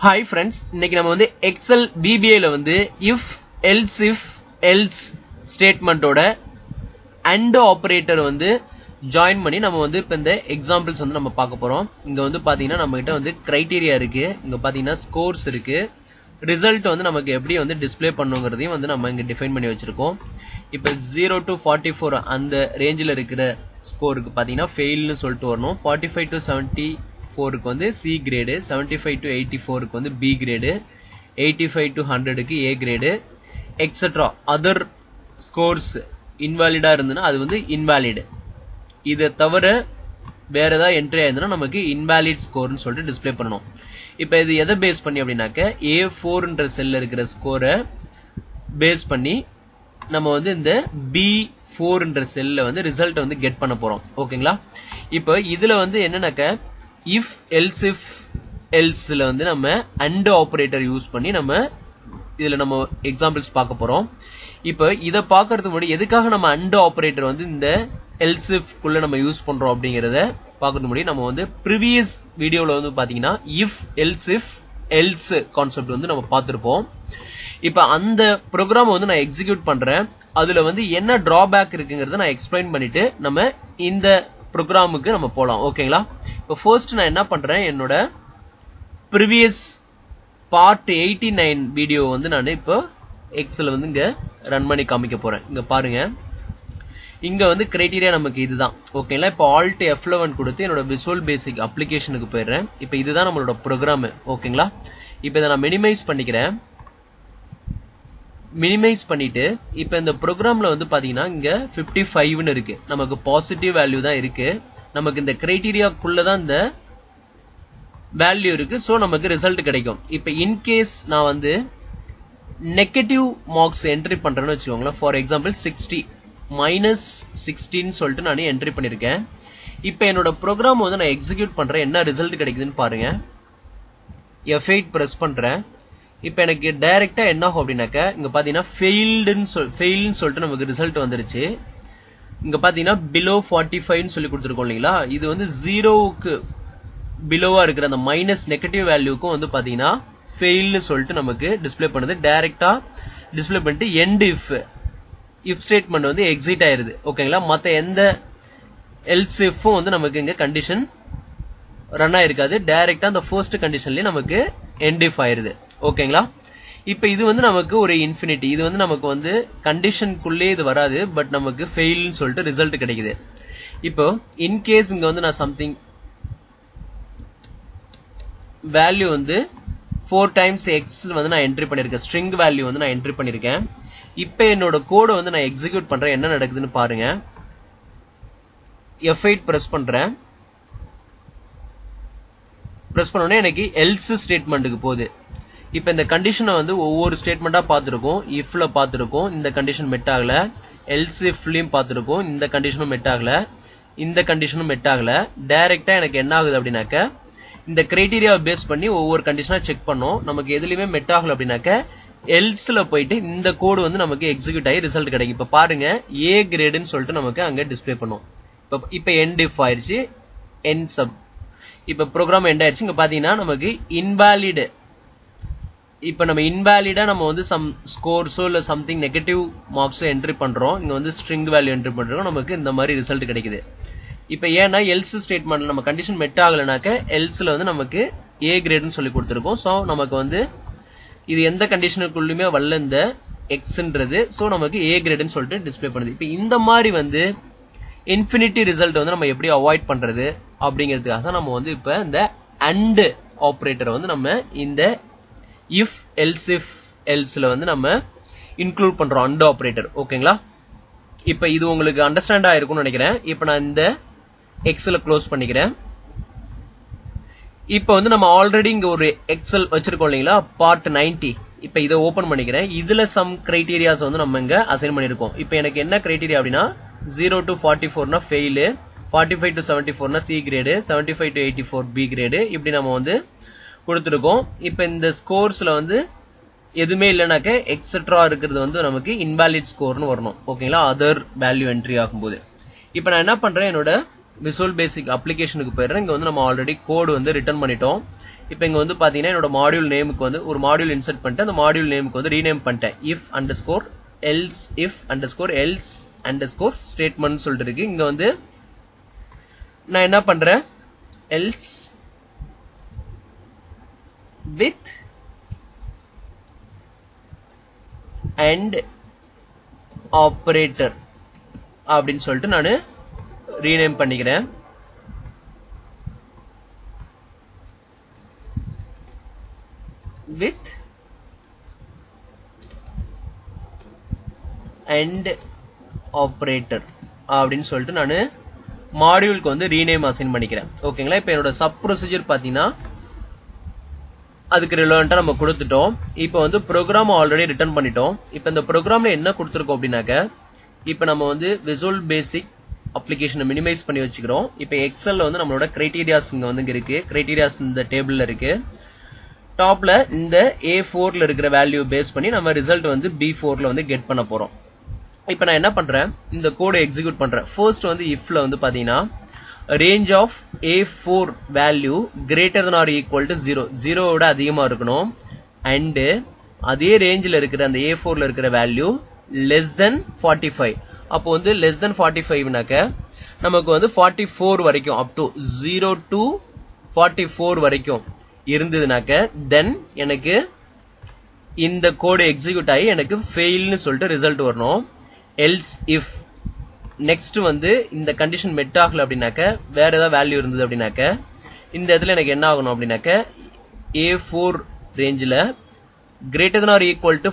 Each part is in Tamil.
Hi friends, இன்னைக்கு நம்ம வந்து Excel VBA ல வந்து if else statement ஓட and operator வந்து join பண்ணி நம்ம வந்து இப்ப இந்த examples வந்து நம்ம பார்க்க போறோம். இங்க வந்து பாத்தீங்கன்னா நம்மகிட்ட வந்து criteria இருக்கு, இங்க பாத்தீங்கன்னா scores இருக்கு, result வந்து நமக்கு எப்படி வந்து display பண்ணுங்கிறதையும் வந்து நம்ம இங்க define பண்ணி வச்சிருக்கோம். இப்ப 0 to 44 அந்த ரேஞ்சில இருக்கிற ஸ்கோருக்கு பாத்தீங்கன்னா fail னு சொல்லிட்டு வரணும். 45 to 74 க்கு வந்து C grade, 75 to 84 க்கு வந்து B grade, 85 to 100 க்கு A grade, etc. other scores invalid இருந்ததுன்னா அது வந்து invalid. இத தவிர வேற ஏதாவது என்ட்ரி ஆயிருந்தா நமக்கு invalid score னு சொல்லிட்டு டிஸ்ப்ளே பண்ணனும். இப்போ இது எதை பேஸ் பண்ணி அப்படினாக்க A4 ன்ற செல்ல இருக்கிற ஸ்கோரை பேஸ் பண்ணி நம்ம வந்து இந்த B4 ன்ற செல்ல வந்து ரிசல்ட் வந்து கெட் பண்ண போறோம். ஓகேங்களா? இப்போ இதுல வந்து என்னன்னாக்க if else ல வந்து நம்ம and operator யூஸ் பண்ணி நம்ம இதுல நம்ம எக்ஸாம்பிள்ஸ் பார்க்க போறோம். இப்போ இத பார்க்கிறதுக்கு முன்னாடி எதுக்காக நம்ம and operator வந்து இந்த else if குள்ள நம்ம யூஸ் பண்றோம் அப்படிங்கறத பார்க்கிறதுக்கு முன்னாடி நம்ம வந்து previous வீடியோல வந்து பாத்தீங்கன்னா if else கான்செப்ட் வந்து நம்ம பார்த்திருப்போம். இப்போ அந்த ப்ரோக்ராம் வந்து நான் எக்ஸிக்யூட் பண்றேன். அதுல வந்து என்ன டிராபேக் இருக்குங்கறத நான் எக்ஸ்பிளைன் பண்ணிட்டு நம்ம இந்த ப்ரோக்ராமுக்கு நம்ம போலாம். ஓகேங்களா? இப்போ ஃபர்ஸ்ட் நான் என்ன பண்றேன், என்னோட previous part 89 வீடியோ வந்து நான் இப்போ எக்ஸல் வந்து இங்க ரன் பண்ணி காமிக்க போறேன். இங்க பாருங்க, இங்க வந்து கிரைட்டீரியா நமக்கு இதுதான். ஓகேங்களா? இப்போ Alt F11 கொடுத்து என்னோட Visual Basic அப்ளிகேஷனுக்கு போயிடுறேன். இப்போ இதுதான் நம்மளோட ப்ரோக்ராம். ஓகேங்களா? இப்போ இதை நான் மினிமைஸ் பண்ணிக்கிறேன். மினிமைஸ் பண்ணிட்டு இப்போ இந்த ப்ரோக்ராம்ல வந்து பாத்தீங்கன்னா இங்க 55 ன்னு இருக்கு. நமக்கு பாசிட்டிவ் வேல்யூ தான் இருக்கு. நமக்கு இந்த கிரைட்டீரியாக்குள்ள தான் இந்த வேல்யூ இருக்கு. சோ நமக்கு ரிசல்ட் கிடைக்கும். இப்போ இன் கேஸ் நான் வந்து நெகட்டிவ் மார்க்ஸ் என்ட்ரி பண்றேன்னு வெச்சுக்கோங்களேன். ஃபார் எக்ஸாம்பிள் 60 -16 ன்னு சொல்லிட்டு நான் என்ட்ரி பண்ணிருக்கேன். இப்போ என்னோட ப்ரோக்ராம் வந்து நான் எக்ஸிக்யூட் பண்றேன். என்ன ரிசல்ட் கிடைக்குதுன்னு பாருங்க. F8 பிரஸ் பண்றேன். இப்போ எனக்கு டைரக்டா என்ன ஆகும் அப்படினாக்க இங்க பாத்தீங்கன்னா ஃபெயில்னு சொல்லிட்டு நமக்கு ரிசல்ட் வந்துருச்சு. இங்க பாத்தீங்கன்னா below 45 ன்னு சொல்லி கொடுத்திருக்கோம் இல்லீங்களா? இது வந்து 0க்கு பிலோவா இருக்கிற அந்த மைனஸ் நெகட்டிவ் வேல்யூக்கும் வந்து பாத்தீங்கன்னா ஃபெயில்னு சொல்லிட்டு நமக்கு டிஸ்ப்ளே பண்ணுது. டைரக்டா டிஸ்ப்ளே பண்ணிட்டு end if ஸ்டேட்மெண்ட் வந்து எக்ஸிட் ஆயிருது. ஓகேங்களா? மத்த எந்த else ifம் வந்து நமக்கு இங்க கண்டிஷன் ரன் ஆயிருக்காது. டைரக்டா அந்த ஃபர்ஸ்ட் கண்டிஷன்லயே நமக்கு end if ஆயிருது. ஓகேங்களா? இப்போ இது வந்து நமக்கு ஒரு இன்ஃபினிட்டி. இது வந்து நமக்கு வந்து கண்டிஷனுக்குள்ளே இது வராது, பட் நமக்கு ஃபெயில்னு சொல்லிட்டு ரிசல்ட் கிடைக்குது. இப்போ இன் கேஸ் இங்க வந்து நான் சம்திங் வேல்யூ வந்து 4 டைம்ஸ் x வந்து நான் என்ட்ரி பண்ணிருக்கேன். ஸ்ட்ரிங் வேல்யூ வந்து நான் என்ட்ரி பண்ணிருக்கேன். இப்போ என்னோட கோடை வந்து நான் எக்ஸிக்யூட் பண்றேன். என்ன நடக்குதுன்னு பாருங்க. F8 பிரஸ் பண்றேன். பிரஸ் பண்ண உடனே எனக்கு else ஸ்டேட்மெண்ட்டுக்கு போகுது. இப்போ இந்த கண்டிஷனை வந்து ஒவ்வொரு ஸ்டேட்மெண்டா பார்த்திருக்கோம். ifல பார்த்திருக்கோம், இந்த கண்டிஷன் மெட் ஆகல. else ifலயும் பார்த்திருக்கோம், இந்த கண்டிஷனும் மெட் ஆகல, இந்த கண்டிஷனும் மெட் ஆகல. டைரக்டா எனக்கு என்ன ஆகுது அப்படினாக்க இந்த கிரைட்டீரியாவை பேஸ் பண்ணி ஒவ்வொரு கண்டிஷனா செக் பண்ணோம். நமக்கு எதுலயுமே மெட் ஆகல அப்படினாக்க elseல போயிட்டு இந்த கோடு வந்து நமக்கு எக்ஸிக்யூட் ஆகி ரிசல்ட் கிடைக்கும். இப்போ பாருங்க, A கிரேட்னு சொல்லிட்டு நமக்கு அங்க டிஸ்ப்ளே பண்ணும். இப்போ end if ஆயிருச்சு, end sub. இப்போ ப்ரோக்ராம் எண்ட் ஆயிருச்சு. இங்க பாத்தீங்கன்னா நமக்கு இன்வாலிட். இப்போ நம்ம இன்வாலிடா நம்ம வந்து சம் ஸ்கோர்ஸோ இல்ல சம்திங் நெகட்டிவ் மார்க்ஸோ என்ட்ரி பண்றோம். இங்க வந்து ஸ்ட்ரிங் வேல்யூ என்ட்ரி பண்றோம். நமக்கு இந்த மாதிரி ரிசல்ட் கிடைக்குது. இப்போ ஏன்னா else ஸ்டேட்மெண்ட்ல நம்ம கண்டிஷன் மெட் ஆகலனாக்க elseல வந்து நமக்கு A கிரேட்னு சொல்லி கொடுத்திருக்கோம். சோ நமக்கு வந்து இது எந்த கண்டிஷனுக்குள்ளயுமே வரல இந்த xன்றது. சோ நமக்கு A கிரேட்னு சொல்லிட்டு டிஸ்ப்ளே பண்ணுது. இப்போ இந்த மாதிரி வந்து இன்ஃபினிட்டி ரிசல்ட் வந்து நம்ம எப்படி அவாய்ட் பண்றது அப்படிங்கிறதுக்காக நம்ம வந்து இப்ப இந்த and ஆபரேட்டர் வந்து நம்ம இந்த if elseல வந்து நம்ம இன்க்ளூட் பண்றோம் and ஆபரேட்டர். ஓகேங்களா? இப்போ இது உங்களுக்கு அண்டர்ஸ்டாண்ட் ஆயிருக்கும்னு நினைக்கிறேன். இப்போ நான் இந்த எக்ஸலை க்ளோஸ் பண்ணிக்கிறேன். இப்போ வந்து நம்ம ஆல்ரெடி இங்க ஒரு எக்ஸல் வச்சிருக்கோம் இல்லீங்களா, பார்ட் 90. இப்போ இதை ஓபன் பண்ணிக்கிறேன். இதுல சம் கிரைட்டீரியாஸ் வந்து நம்ம இங்க அசைன் பண்ணிருக்கோம். இப்போ எனக்கு என்ன கிரைட்டீரியா அப்படின்னா 0 to 44 னா ஃபெயில், 45 to 74 னா C grade, 75 to 84 B grade, இப்படி நம்ம வந்து கொடுத்திருக்கோம். இப்போ இந்த ஸ்கோர்ஸ்ல வந்து எதுவுமே இல்லைனாக்க எக்ஸெட்ரா இருக்கிறது வந்து நமக்கு இன்வாலிட் ஸ்கோர்னு வரணும். ஓகேங்களா? அதர் வேல்யூ என்ட்ரி ஆகும்போது இப்போ நான் என்ன பண்றேன், என்னோட Visual Basic அப்ளிகேஷனுக்கு போயிடுறேன். இங்க வந்து நம்ம ஆல்ரெடி கோடு வந்து ரிட்டர்ன் பண்ணிட்டோம். இப்போ இங்க வந்து பாத்தீங்கன்னா என்னோட மாடியூல் நேமுக்கு வந்து ஒரு மாடியூல் இன்சர்ட் பண்ணிட்டு அந்த மாடியூல் நேமுக்கு வந்து ரீநேம் பண்ணிட்டேன் if underscore else if underscore else underscore statement சொல்லிட்டு இருக்கு. இங்க வந்து நான் என்ன பண்றேன் else with and operator அப்படின்னு சொல்லிட்டு நான் ரீநேம் பண்ணிக்கிறேன். with and operator அப்படின்னு சொல்லிட்டு நான் மாடியூலுக்கு வந்து ரீநேம் அசைன் பண்ணிக்கிறேன். ஓகேங்களா? இப்போ என்னோட சப் ப்ரொசீஜர் பாத்தீங்கன்னா அதுக்கு ரிலவெண்டா நம்ம கொடுத்துட்டோம். இப்போ வந்து ப்ரோக்ராம் ஆல்ரெடி ரிட்டர்ன் பண்ணிட்டோம். இப்போ இந்த ப்ரோக்ராம்ல என்ன கொடுத்துருக்கோம் அப்படின்னாக்க இப்போ நம்ம வந்து விசுவல் பேசிக் அப்ளிகேஷனை மினிமைஸ் பண்ணி வச்சுக்கிறோம். இப்போ எக்ஸல்ல வந்து நம்மளோட கிரைட்டீரியாஸ் இங்க வந்து இருக்கு. கிரைட்டீரியாஸ் இந்த டேபிள்ல இருக்கு. டாப்ல இந்த A4ல இருக்கிற வேல்யூ பேஸ் பண்ணி நம்ம ரிசல்ட் வந்து B4ல வந்து கெட் பண்ண போறோம். இப்போ நான் என்ன பண்றேன் இந்த கோடை எக்ஸிக்யூட் பண்றேன். ஃபர்ஸ்ட் வந்து ifல வந்து பாத்தீங்கன்னா range of A4 value greater than or equal to 0 0 விட அதிகமா இருக்கணும் and அதே ரேஞ்சில இருக்கிற அந்த A4ல இருக்கிற வேல்யூ less than 45. அப்போ வந்து less than 45னாக்க நமக்கு வந்து 44 வரைக்கும் up to 0 to 44 வரைக்கும் இருந்ததுனாக்க then எனக்கு இந்த கோட் எக்ஸிக்யூட் ஆகி எனக்கு ஃபெயில்னு சொல்லிட்டு ரிசல்ட் வரணும். else if நெக்ஸ்ட் வந்து இந்த கண்டிஷன் மெட் ஆகல அப்படின்னாக்க வேற ஏதாவது வேல்யூ இருந்தது அப்படின்னாக்க இந்த இடத்துல எனக்கு என்ன ஆகணும் அப்படின்னாக்க A4 ரேஞ்சில் greater than or equal to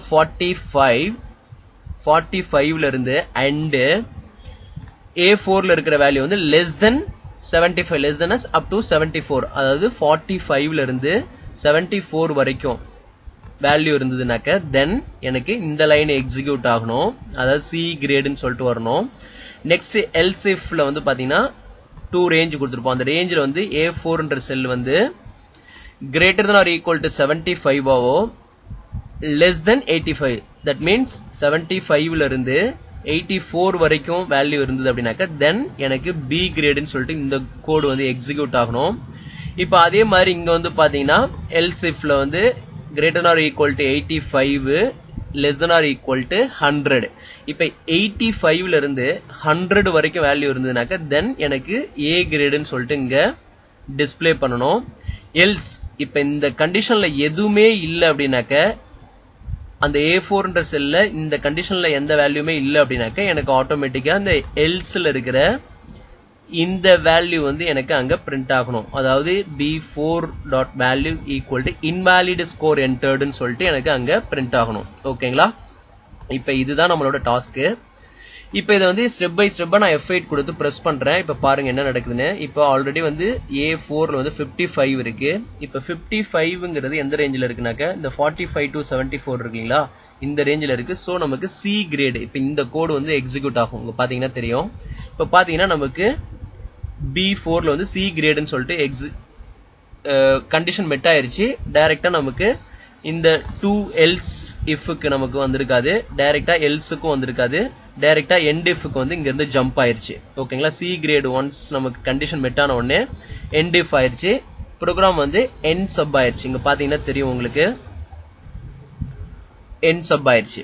45ல இருந்து and A4ல இருக்கிற வேல்யூ வந்து less than 75 less than up to 74 அதாவது 45ல இருந்து 74 வரைக்கும் வேல்யூ இருந்ததுனாக்க தென் எனக்கு இந்த லைன் எக்ஸிக்யூட் ஆகணும். அதாவது C கிரேட்னு சொல்லிட்டு வரணும். நெக்ஸ்ட் else ifல வந்து பாத்தீங்கன்னா 2 ரேஞ்ச் கொடுத்திருப்போம். அந்த ரேஞ்சில் வந்து A4ன்ற செல் வந்து greater than or equal to 75 ஆவோ less than 85 that means 75ல இருந்து 84 வரைக்கும் வேல்யூ இருந்தது அப்படின்னாக்க தென் எனக்கு B கிரேட்னு சொல்லிட்டு இந்த கோட் வந்து எக்ஸிக்யூட் ஆகணும். இப்போ அதே மாதிரி இங்க வந்து பாத்தீங்கன்னா else ifல வந்து greater than or equal to 85 less than or equal to 100. இப்போ 85ல இருந்து 100 வரைக்கும் வேல்யூ இருந்ததுனாக்க தென் எனக்கு A கிரேட்னு சொல்லிட்டு இங்க டிஸ்ப்ளே பண்ணணும். else இப்போ இந்த கண்டிஷன்ல எதுவுமே இல்லை அப்படின்னாக்க அந்த A4ன்ற செல்ல இந்த கண்டிஷன்ல எந்த வேல்யூமே இல்லை அப்படின்னாக்க எனக்கு ஆட்டோமேட்டிக்கா அந்த elseல இருக்கிற இந்த வேல்யூ வந்து எனக்கு அங்க பிரிண்ட் ஆகணும். அதாவது B4.value equal to invalid score entered ன்னு சொல்லிட்டு எனக்கு அங்க பிரிண்ட் ஆகணும். ஓகேங்களா? இப்போ இதுதான் நம்மளோட டாஸ்க். இப்போ இதை வந்து ஸ்டெப் பை ஸ்டெப்பா நான் F8 கொடுத்து பிரஸ் பண்றேன். இப்போ பாருங்க என்ன நடக்குதுன்னு. இப்போ ஆல்ரெடி வந்து A4ல வந்து 55 இருக்கு. இப்போ 55ங்கிறது எந்த ரேஞ்சில இருக்குனாக்க இந்த 45 to 74 இருக்குங்களா இந்த ரேஞ்சில இருக்கு. சோ நமக்கு C கிரேட் இப்போ இந்த கோட் வந்து எக்ஸிக்யூட் ஆகும். உங்க பாத்தீங்கன்னா தெரியும். இப்போ பாத்தீங்கன்னா நமக்கு B4ல வந்து C கிரேட்னு சொல்லிட்டு கண்டிஷன் மெட் ஆயிருச்சு. டைரக்டா நமக்கு இந்த 2 else ifக்கு நமக்கு வந்திருக்காது. டைரக்டா elseக்கும் வந்திருக்காது. டைரக்டா end ifக்கு வந்து இங்க இருந்து ஜம்ப் ஆயிருச்சு. ஓகேங்களா? C கிரேட் ஒன்ஸ் நமக்கு கண்டிஷன் மெட் ஆன உடனே end if ஆயிருச்சு. ப்ரோக்ராம் வந்து end sub ஆயிருச்சு. இங்க பாத்தீங்கன்னா தெரியும் உங்களுக்கு end sub ஆயிருச்சு.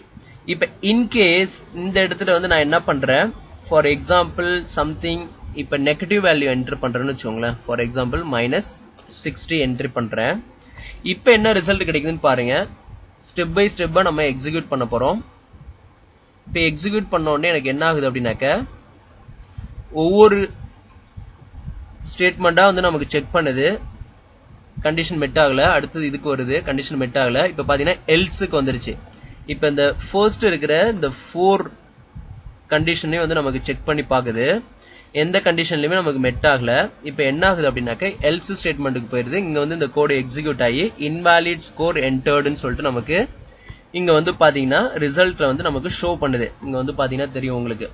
இப்போ in case இந்த இடத்துல வந்து நான் என்ன பண்றேன் for example something இப்போ நெகட்டிவ் வேல்யூ என்டர் பண்றேன்னு வச்சுக்கோங்களேன். ஃபார் எக்ஸாம்பிள் -60 என்ட்ரி பண்றேன். இப்போ என்ன ரிசல்ட் கிடைக்குதுன்னு பாருங்க. ஸ்டெப் பை ஸ்டெப்பா நம்ம எக்ஸிக்யூட் பண்ண போறோம். இப்போ எக்ஸிக்யூட் பண்ண உடனே எனக்கு என்ன ஆகுது அப்படின்னாக்க ஒவ்வொரு ஸ்டேட்மெண்டா வந்து நமக்கு செக் பண்ணுது. கண்டிஷன் மெட் ஆகல. அடுத்தது இதுக்கு வருது. கண்டிஷன் மெட் ஆகல. இப்போ பாத்தீங்கன்னா எல்ஸுக்கு வந்துருச்சு. இப்போ இந்த ஃபர்ஸ்ட் இருக்கிற இந்த 4 கண்டிஷனையும் வந்து நமக்கு செக் பண்ணி பாக்குது. எந்த கண்டிஷன்லயுமே நமக்கு மெட் ஆகல. இப்போ என்ன ஆகுது அப்படின்னாக்க else ஸ்டேட்மெண்ட்டுக்கு போயிருது. இங்க வந்து இந்த கோட் எக்ஸிக்யூட் ஆகி invalid score enteredன்னு சொல்லிட்டு நமக்கு இங்க வந்து பாத்தீங்கன்னா ரிசல்ட்ல வந்து நமக்கு ஷோ பண்ணுது. இங்க வந்து பாத்தீங்கன்னா தெரியும் உங்களுக்கு.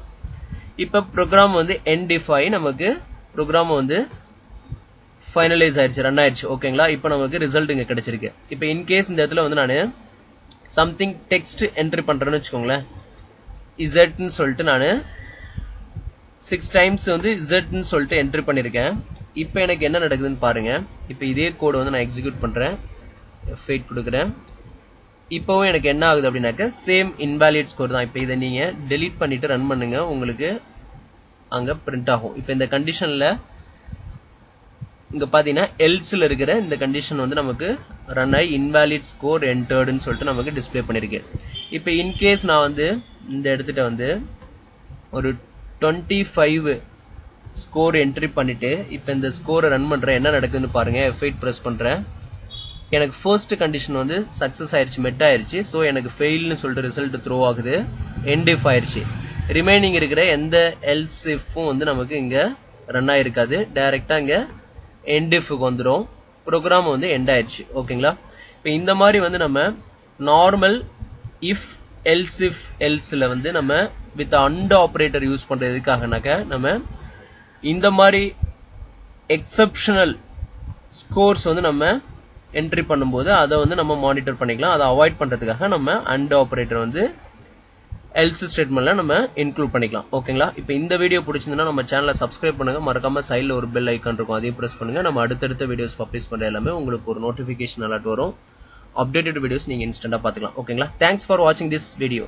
இப்போ ப்ரோக்ராம் வந்து end if ஆகி நமக்கு ப்ரோக்ராம் வந்து ஃபைனலைஸ் ஆயிருச்சு, ரன் ஆயிருச்சு. ஓகேங்களா? இப்போ நமக்கு ரிசல்ட் இங்க கிடைச்சிருக்கு. இப்போ இன்கேஸ் இந்த இடத்துல வந்து நான் சம்திங் டெக்ஸ்ட் என்ட்ரி பண்றேன்னு வச்சுக்கோங்களேன். இசட்னு சொல்லிட்டு நான் 6 டைம்ஸ் வந்து இசட்னு சொல்லிட்டு என்ட்ரி பண்ணிருக்கேன். இப்போ எனக்கு என்ன நடக்குதுன்னு பாருங்க. இப்போ இதே கோட் வந்து நான் எக்ஸிக்யூட் பண்றேன். F8 கொடுக்குறேன். இப்போவும் எனக்கு என்ன ஆகுது அப்படின்னாக்க சேம் இன்வாலிட் ஸ்கோர் தான். இப்போ இதை நீங்க டெலீட் பண்ணிட்டு ரன் பண்ணுங்க, உங்களுக்கு அங்க பிரிண்ட் ஆகும். இப்போ இந்த கண்டிஷன்ல இங்க பாத்தீங்கன்னா எல்ஸ்ல இருக்கிற இந்த கண்டிஷன் வந்து நமக்கு ரன் ஆகி இன்வாலிட் ஸ்கோர் என்டர்டுன்னு சொல்லிட்டு நமக்கு டிஸ்பிளே பண்ணிருக்கு. இப்போ இன்கேஸ் நான் வந்து இந்த இடத்துல வந்து ஒரு 25 ஸ்கோர் என்ட்ரி பண்ணிட்டு இப்போ இந்த ஸ்கோரை ரன் பண்றேன். என்ன நடக்குதுன்னு பாருங்க. F8 பிரஸ் பண்றேன். எனக்கு ஃபர்ஸ்ட் கண்டிஷன் வந்து சக்சஸ் ஆயிருச்சு, மெட் ஆயிருச்சு. ஸோ எனக்கு ஃபெயில்னு சொல்லிட்டு ரிசல்ட் த்ரோ ஆகுது, எண்ட் இஃப் ஆயிருச்சு. ரிமைனிங் இருக்கிற எந்த எல்ஸ் இஃப்பும் வந்து நமக்கு இங்க ரன் ஆயிருக்காது, டைரக்டா இங்க எண்ட் இஃப்க்கு வந்துடும். ப்ரோக்ராம் வந்து எண்ட் ஆயிருச்சு. ஓகேங்களா? இப்போ இந்த மாதிரி வந்து நம்ம நார்மல் இஃப் எல்ஸ் இஃப் எல்ஸ்ல வந்து நம்ம வித் அண்ட் ஆப்ரேட்டர் யூஸ் பண்றது எதுக்காகனாக்க நம்ம இந்த மாதிரி எக்ஸப்ஷனல் ஸ்கோர்ஸ் வந்து நம்ம என்ட்ரி பண்ணும்போது அதை வந்து நம்ம மானிட்டர் பண்ணிக்கலாம். அதை அவாய்ட் பண்றதுக்காக நம்ம அண்ட் ஆப்ரேட்டர் வந்து எல்ஸ் ஸ்டேட்மெண்ட்ல நம்ம இன்க்ளூட் பண்ணிக்கலாம். ஓகேங்களா? இப்போ இந்த வீடியோ பிடிச்சிருந்தா நம்ம சேனலை சப்ஸ்கிரைப் பண்ணுங்க, மறக்காம சைடில் ஒரு பெல் ஐக்கான் இருக்கும், அதையும் பிரஸ் பண்ணுங்க. நம்ம அடுத்தடுத்த வீடியோஸ் பப்ளிஷ் பண்ற எல்லாமே உங்களுக்கு ஒரு நோட்டிபிகேஷன் அலர்ட் வரும். அப்டேட்டட் வீடியோஸ் நீங்க இன்ஸ்டன்டா பாத்துக்கலாம். ஓகேங்களா? தேங்க்ஸ் ஃபார் வாட்சிங் திஸ் வீடியோ.